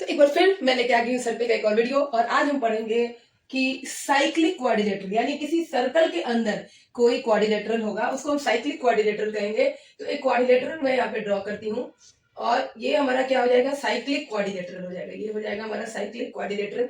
एक बार फिर मैं लेके आ गई हूँ सर्कल का एक और वीडियो, और आज हम पढ़ेंगे कि साइक्लिक क्वाड्रिलेटरल यानी किसी सर्कल के अंदर कोई क्वाड्रिलेटरल होगा उसको हम साइक्लिक क्वाड्रिलेटरल कहेंगे। तो एक क्वाड्रिलेटरल मैं यहाँ पे ड्रॉ करती हूँ और ये हमारा क्या हो जाएगा, साइक्लिक क्वाड्रिलेटरल हो जाएगा। ये हो जाएगा हमारा साइक्लिक क्वाड्रिलेटरल।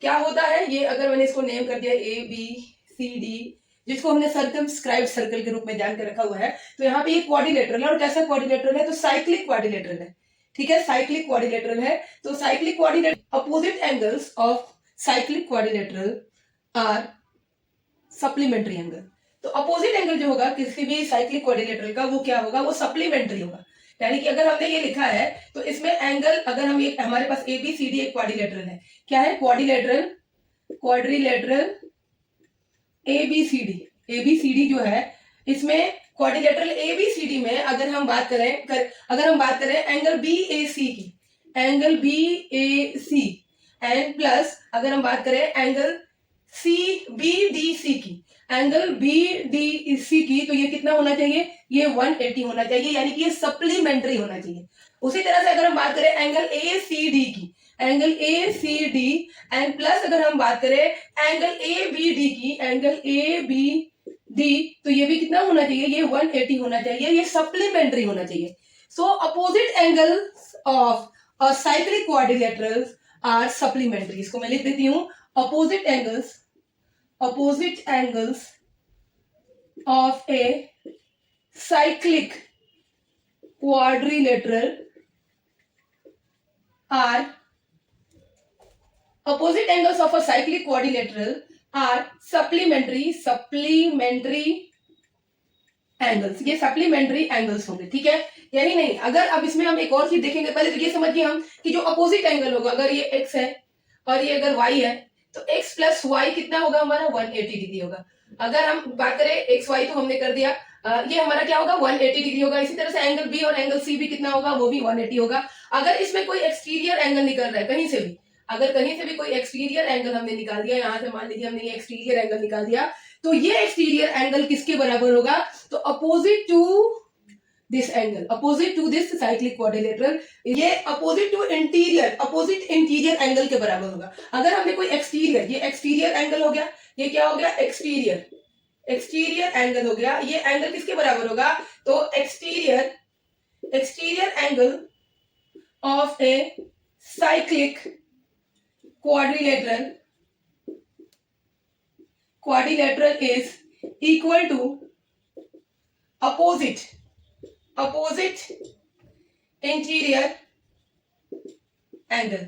क्या होता है ये, अगर मैंने इसको नेम कर दिया ए बी सी डी, जिसको हमने सर्कमस्क्राइब्ड सर्कल के रूप में जान के रखा हुआ है, तो यहाँ पे ये क्वाड्रिलेटरल है। और कैसा क्वाड्रिलेटरल है, तो साइक्लिक क्वाड्रिलेटरल है। ठीक है, साइक्लिक क्वाड्रिलेटरल है। तो cyclic quadrilateral, opposite angles of cyclic quadrilateral are supplementary angle. तो अपोजिट एंगल जो होगा किसी भी साइक्लिक क्वाड्रिलेटरल का, वो क्या होगा, वो सप्लीमेंट्री होगा। यानी कि अगर हमने ये लिखा है तो इसमें एंगल, अगर हम ये हमारे पास ए बी सी डी एक क्वाड्रिलेटरल है, क्या है, quadrilateral A B C D जो है, इसमें quadrilateral A B C D में अगर हम बात करें एंगल बी ए सी की, angle B A C and plus अगर हम बात करें angle C B D C की, एंगल बी डी सी की, तो ये कितना होना चाहिए, ये 180 होना चाहिए, यानी कि ये सप्लीमेंट्री होना चाहिए। उसी तरह से अगर हम बात करें एंगल ए सी डी की, angle A C D and plus अगर हम बात करें एंगल ए बी डी की, एंगल ए बी डी, तो ये भी कितना होना चाहिए, ये 180 होना चाहिए, ये सप्लीमेंट्री होना चाहिए। So opposite angles of a cyclic quadrilaterals are supplementary. इसको मैं लिख देती हूं, opposite angles of a cyclic quadrilateral are opposite angles of a cyclic quadrilateral are supplementary angles। ये supplementary angles होंगे। ठीक है, यही नहीं, अगर अब इसमें हम एक और चीज देखेंगे। पहले तो ये समझिए हम कि जो अपोजिट एंगल होगा, अगर ये x है और ये अगर y है, तो x प्लस y कितना होगा हमारा, 180 डिग्री होगा। अगर हम बात करें एक्स वाई, तो हमने कर दिया, ये हमारा क्या होगा, 180 डिग्री होगा। इसी तरह से एंगल बी और एंगल सी भी कितना होगा, वो भी 180 होगा। अगर इसमें कोई एक्सटीरियर एंगल निकल रहा है कहीं से भी, अगर कहीं से भी कोई एक्सटीरियर एंगल हमने निकाल दिया, यहां से मान लीजिए हमने ये एक्सटीरियर एंगल निकाल दिया, तो ये एक्सटीरियर एंगल किसके बराबर होगा, तो opposite to this angle, opposite to this cyclic quadrilateral, ये अपोजिट इंटीरियर एंगल के बराबर होगा। अगर हमने कोई एक्सटीरियर, ये एक्सटीरियर एंगल हो गया, ये क्या हो गया, एक्सटीरियर एंगल हो गया, ये एंगल किसके बराबर होगा, तो exterior angle of a cyclic quadrilateral is equal to opposite interior angle।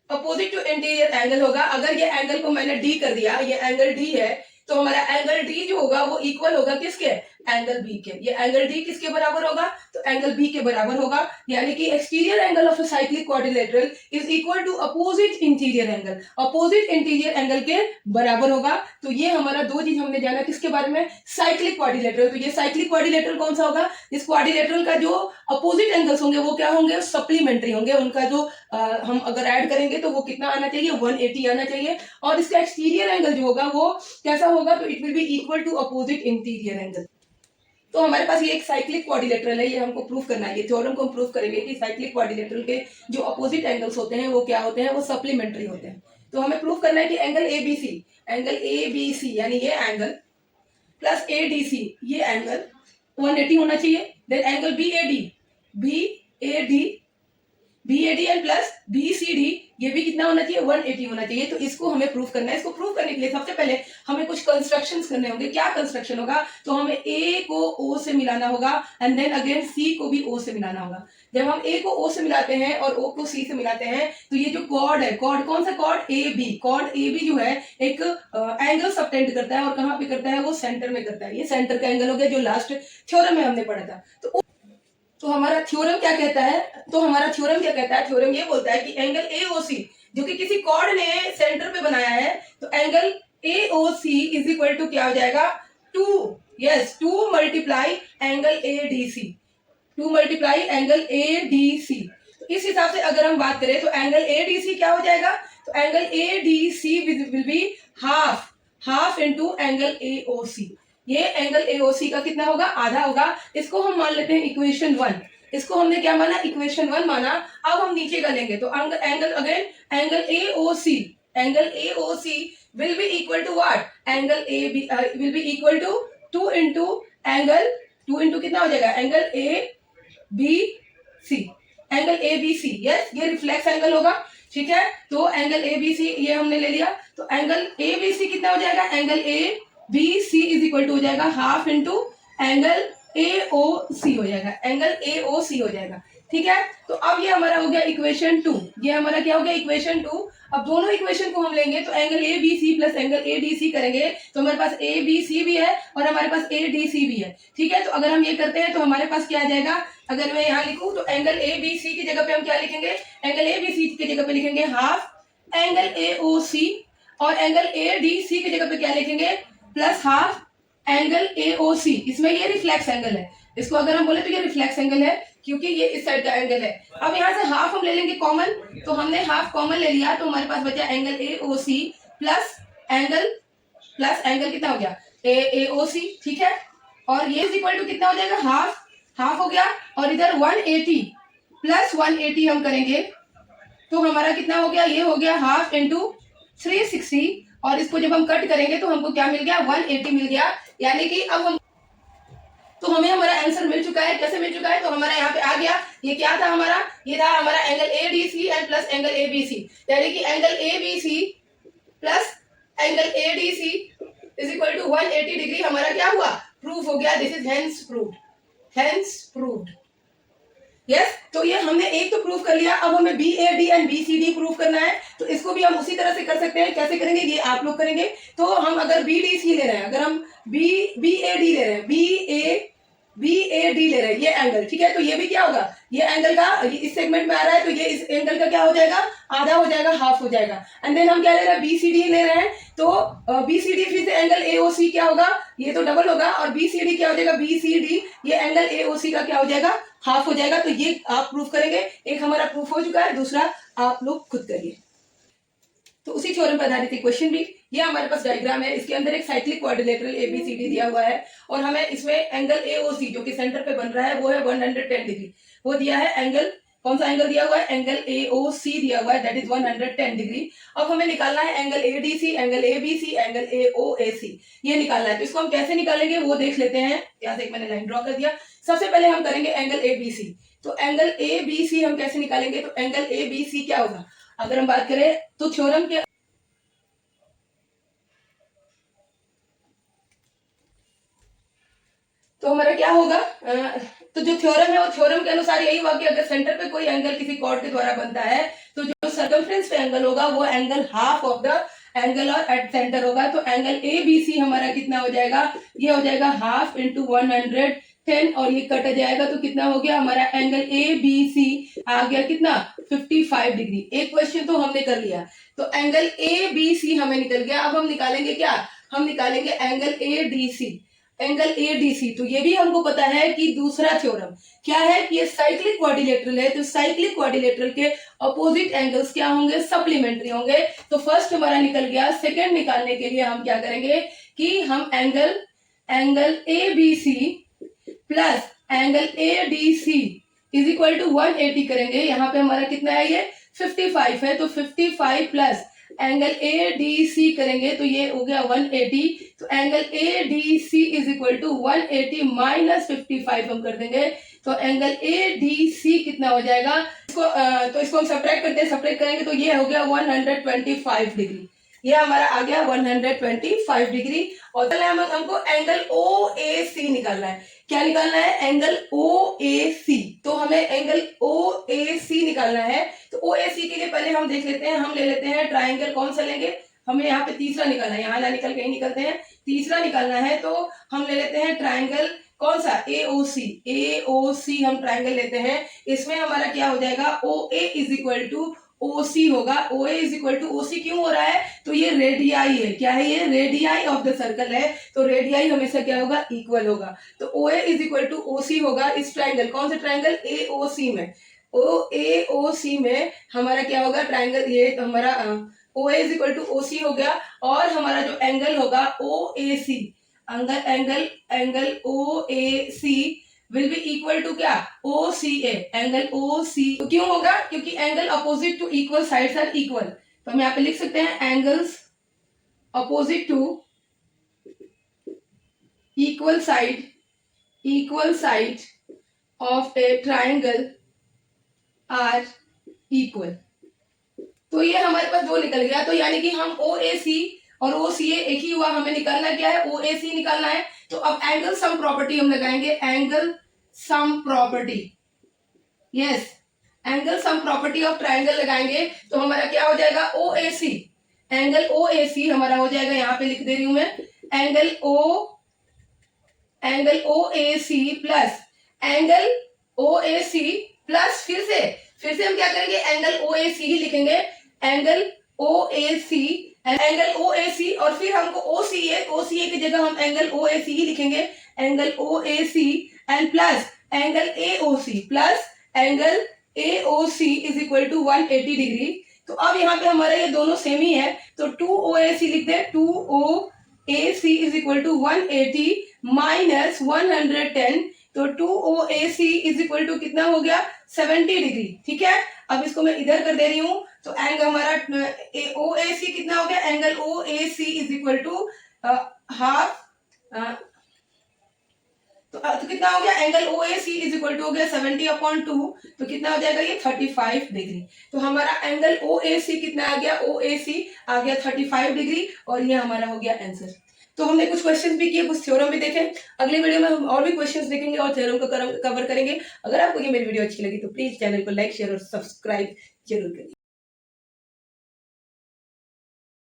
Opposite to interior angle होगा। अगर ये एंगल को मैंने डी कर दिया, ये एंगल डी है, तो हमारा एंगल डी जो होगा वो इक्वल होगा किसके, एंगल बी के। ये एंगल डी किसके बराबर होगा, तो एंगल बी के बराबर होगा। यानी कि exterior angle of a cyclic quadrilateral is equal to opposite interior angle के बराबर होगा। तो ये हमारा दो चीज हमने जाना किसके बारे में, साइक्लिक क्वाड्रिलेटरल। तो ये साइक्लिक क्वाड्रिलेटरल कौन सा होगा, इस क्वाड्रिलेटरल का जो अपोजिट एंगल्स होंगे वो क्या होंगे, सप्लीमेंट्री होंगे। उनका जो हम अगर ऐड करेंगे तो वो कितना आना चाहिए, 180 आना चाहिए। और इसका एक्सटीरियर एंगल जो होगा वो कैसा होगा, तो it will be equal to opposite interior angle. तो हमारे पास ये एक साइक्लिक क्वाड्रिलेटरल है, ये हमको प्रूव करना है। ये थ्योरम को हम प्रूव करेंगे कि साइक्लिक क्वाड्रिलेटरल के जो अपोजिट एंगल्स होते हैं वो क्या होते हैं, वो सप्लीमेंट्री होते हैं। तो हमें प्रूव करना है कि एंगल ए बी सी यानी ये angle plus A D C, ये एंगल 180 होना चाहिए। Then angle B A D and plus B C D, ये भी कितना होना चाहिए, 180 होना चाहिए। तो इसको हमें प्रूव करना है। इसको प्रूव करने के लिए सबसे पहले हमें कुछ कंस्ट्रक्शंस करने होंगे। क्या कंस्ट्रक्शन होगा, तो हमें ए को ओ से मिलाना होगा एंड देन अगेन सी को भी ओ से मिलाना होगा। जब हम ए को ओ से मिलाते हैं और ओ को सी से मिलाते हैं, तो ये जो कॉर्ड है, कॉर्ड कौन सा, कॉर्ड ए बी जो है एक एंगल सबटेंड करता है। और कहाँ पे करता है, वो सेंटर में करता है। ये सेंटर का एंगल हो गया, जो लास्ट थ्योरम में हमने पढ़ा था। तो हमारा थ्योरम क्या कहता है, थ्योरम ये बोलता है कि एंगल एओसी जो कि किसी कॉर्ड ने सेंटर पे बनाया है, तो angle AOC is equal to क्या हो जाएगा, 2 मल्टीप्लाई एंगल एडीसी। तो इस हिसाब से अगर हम बात करें तो एंगल एडीसी क्या हो जाएगा, तो angle ADC will be half into angle AOC. ये एंगल एओसी का कितना होगा, आधा होगा। इसको हम मान लेते हैं इक्वेशन 1। इसको हमने क्या माना, इक्वेशन 1 माना। अब हम नीचे का लेंगे तो angle again angle AOC, angle AOC will be equal to what, angle AB will be equal to 2 into angle, 2 into कितना हो जाएगा, angle ABC, angle ABC, yes ये रिफ्लेक्स एंगल होगा, ठीक है। तो एंगल ABC ये हमने ले लिया, तो एंगल ABC कितना हो जाएगा, angle ABC is equal to हो जाएगा हाफ इंटू एंगल AOC हो जाएगा, एंगल AOC हो जाएगा, ठीक है। तो अब ये हमारा हो गया इक्वेशन 2, ये हमारा क्या हो गया, इक्वेशन 2। अब दोनों इक्वेशन को हम लेंगे तो angle ABC plus angle ADC करेंगे तो हमारे पास ABC भी है और हमारे पास ADC भी है, ठीक है। तो अगर हम ये करते हैं तो हमारे पास क्या आ जाएगा, अगर मैं यहाँ लिखूं तो एंगल ABC की जगह पे हम क्या लिखेंगे, एंगल ABC की जगह पे लिखेंगे हाफ एंगल AOC, और एंगल ADC की जगह पे क्या लिखेंगे, प्लस हाफ एंगल AOC। इसमें ये रिफ्लेक्स एंगल है, इसको अगर हम बोले तो ये रिफ्लेक्स एंगल है क्योंकि ये इस साइड का एंगल है। अब यहाँ से हाफ हम ले लेंगे कॉमन, तो हमने हाफ कॉमन ले लिया तो हमारे पास बचा एंगल AOC प्लस एंगल कितना हो गया, AOC, ठीक है। और ये इक्वल टू कितना हो जाएगा, हाफ हो गया, और इधर 180 प्लस 180 हम करेंगे तो हमारा कितना हो गया, ये हो गया हाफ इंटू 360, और इसको जब हम कट करेंगे तो हमको क्या मिल गया, 180 मिल गया। यानी कि अब हम तो हमें हमारा आंसर मिल चुका है, कैसे मिल चुका है, तो हमारा यहाँ पे आ गया, ये क्या था हमारा, ये था हमारा angle ADC and plus angle ABC, यानी कि angle ABC plus angle ADC is equal to 180 degree हमारा क्या हुआ, प्रूफ हो गया। This is hence proved, yes. तो ये हमने एक तो प्रूफ कर लिया, अब हमें BAD एंड BCD प्रूफ करना है, तो इसको भी हम उसी तरह से कर सकते हैं। कैसे करेंगे, ये आप लोग करेंगे। तो हम अगर BDC ले रहे हैं, अगर हम BAD ले रहे हैं, BAD ले रहे हैं ये एंगल, ठीक है। तो ये भी क्या होगा, ये एंगल का इस सेगमेंट में आ रहा है तो ये इस एंगल का क्या हो जाएगा, आधा हो जाएगा, हाफ हो जाएगा। एंड देन हम क्या ले रहे हैं, BCD ले रहे हैं, तो BCD फिर से एंगल AOC क्या होगा, ये तो डबल होगा, और BCD क्या हो जाएगा, BCD ये एंगल AOC का क्या हो जाएगा, हाफ हो जाएगा। तो ये आप प्रूफ करेंगे, एक हमारा प्रूफ हो चुका है, दूसरा आप लोग खुद करिए। तो उसी थ्योरम पर आधारित क्वेश्चन भी, ये हमारे पास डायग्राम है, इसके अंदर एक साइक्लिक क्वाड्रिलेटरल ABCD दिया हुआ है, और हमें इसमें एंगल AOC जो कि सेंटर पे बन रहा है वो है 110 डिग्री, वो दिया है एंगल, कौन सा एंगल दिया हुआ है, एंगल AOC दिया हुआ है, दैट इज 110 डिग्री। अब हमें निकालना है angle ADC, angle ABC, angle AOAC, ये निकालना है। तो इसको हम कैसे निकालेंगे वो देख लेते हैं। यहाँ से एक मैंने लाइन ड्रॉ कर दिया। सबसे पहले हम करेंगे एंगल ABC, तो एंगल ABC हम कैसे निकालेंगे, तो एंगल ABC क्या होगा, अगर हम बात करें तो थ्योरम के तो हमारा क्या होगा, तो जो थ्योरम है वो थ्योरम के अनुसार यही हुआ कि अगर सेंटर पे कोई एंगल किसी कॉर्ड के द्वारा बनता है तो जो सर्कमफ्रेंस पे एंगल होगा वो angle half of the angle और एट सेंटर होगा। तो एंगल ABC हमारा कितना हो जाएगा, ये हो जाएगा हाफ इंटू 110, और ये कट जाएगा तो कितना हो गया हमारा एंगल ABC आ गया कितना, 55 डिग्री। एक क्वेश्चन तो हमने कर लिया, तो एंगल ABC हमें निकल गया। अब हम निकालेंगे क्या, हम निकालेंगे एंगल ADC, एंगल ADC। तो ये भी हमको पता है कि दूसरा थ्योरम क्या है कि ये साइक्लिक क्वाड्रिलेटरल है, तो साइक्लिक क्वाड्रिलेटरल के अपोजिट एंगल्स क्या होंगे, सप्लीमेंट्री होंगे। तो फर्स्ट हमारा निकल गया। सेकंड निकालने के लिए हम क्या करेंगे कि हम angle ABC plus angle ADC is equal to 180 करेंगे। यहाँ पे हमारा कितना है, ये 55 है, तो 55 प्लस एंगल ADC करेंगे तो ये हो गया 180। तो angle ADC is equal to 180 minus 55 हम कर देंगे, तो एंगल ADC कितना हो जाएगा, इसको हम सब्ट्रैक्ट करते हैं, सब्ट्रैक्ट करेंगे तो ये हो गया 125 डिग्री, ये हमारा आ गया 125 डिग्री। और हमको एंगल OAC निकालना है। क्या निकालना है, एंगल OAC। तो हमें एंगल OAC निकालना है। तो OAC के लिए पहले हम देख लेते हैं, हम ले लेते हैं ट्राइंगल, कौन सा लेंगे, हमें यहाँ पे तीसरा निकालना है, यहाँ ना निकल के ही निकलते हैं, तीसरा निकालना है। तो हम ले लेते हैं ट्राइंगल कौन सा, AOC हम ट्राइंगल लेते हैं। इसमें हमारा क्या हो जाएगा, OA is equal to OC होगा। OA is equal to OC क्यों हो रहा है, तो ये रेडियाई है, क्या है, ये रेडियाई ऑफ द सर्कल है, तो रेडियाई हमेशा क्या होगा, इक्वल होगा। तो OA is equal to OC होगा इस ट्राइंगल, कौन सा ट्राइंगल, AOC में। AOC में हमारा क्या होगा ट्राइंगल, ये तो हमारा OA is equal to OC हो गया। और हमारा जो एंगल होगा OAC, angle OAC will be equal to क्या, ओ सी ए, एंगल ओ सी। तो क्यों होगा, क्योंकि angle opposite to equal sides are equal. तो हम यहाँ पे लिख सकते हैं angles opposite to equal side of a triangle are equal. तो ये हमारे पास दो निकल गया। तो यानी कि हम ओ ए सी और ओ सी ए एक ही हुआ, हमें निकालना क्या है, ओ ए सी निकालना है। तो अब एंगल सम प्रॉपर्टी हम लगाएंगे, angle sum property, yes, angle sum property of triangle लगाएंगे। तो हमारा क्या हो जाएगा, ओ A C, angle O A सी हमारा हो जाएगा, यहां पे लिख दे रही हूं मैं, angle O A C plus angle O A C plus फिर से हम क्या करेंगे, एंगल ओ ए सी ही लिखेंगे, एंगल ओ ए सी और फिर हमको ओ सी ए की जगह हम एंगल ओ ए सी ही लिखेंगे, angle O A C and plus angle A O C plus angle A O C is equal to 180 degree. तो अब यहाँ पे हमारा ये दोनों सेम ही है, तो 2OAC लिख दे, 2OAC is equal to 180 minus 110। तो 2OAC इज इक्वल टू कितना हो गया, 70 डिग्री। ठीक है, अब इसको मैं इधर कर दे रही हूं। तो एंगल हमारा OAC कितना हो गया, angle OAC is equal to half, तो कितना हो गया, angle OAC is equal to हो गया 70/2, तो कितना हो जाएगा ये 35 डिग्री। तो हमारा एंगल OAC कितना आ गया, OAC आ गया 35 डिग्री, और ये हमारा हो गया आंसर। तो हमने कुछ क्वेश्चंस भी किए, कुछ थ्योरम भी देखे। अगले वीडियो में हम और भी क्वेश्चंस देखेंगे और थ्योरम को कवर करेंगे। अगर आपको ये मेरी वीडियो अच्छी लगी तो प्लीज चैनल को लाइक, शेयर और सब्सक्राइब जरूर करिए।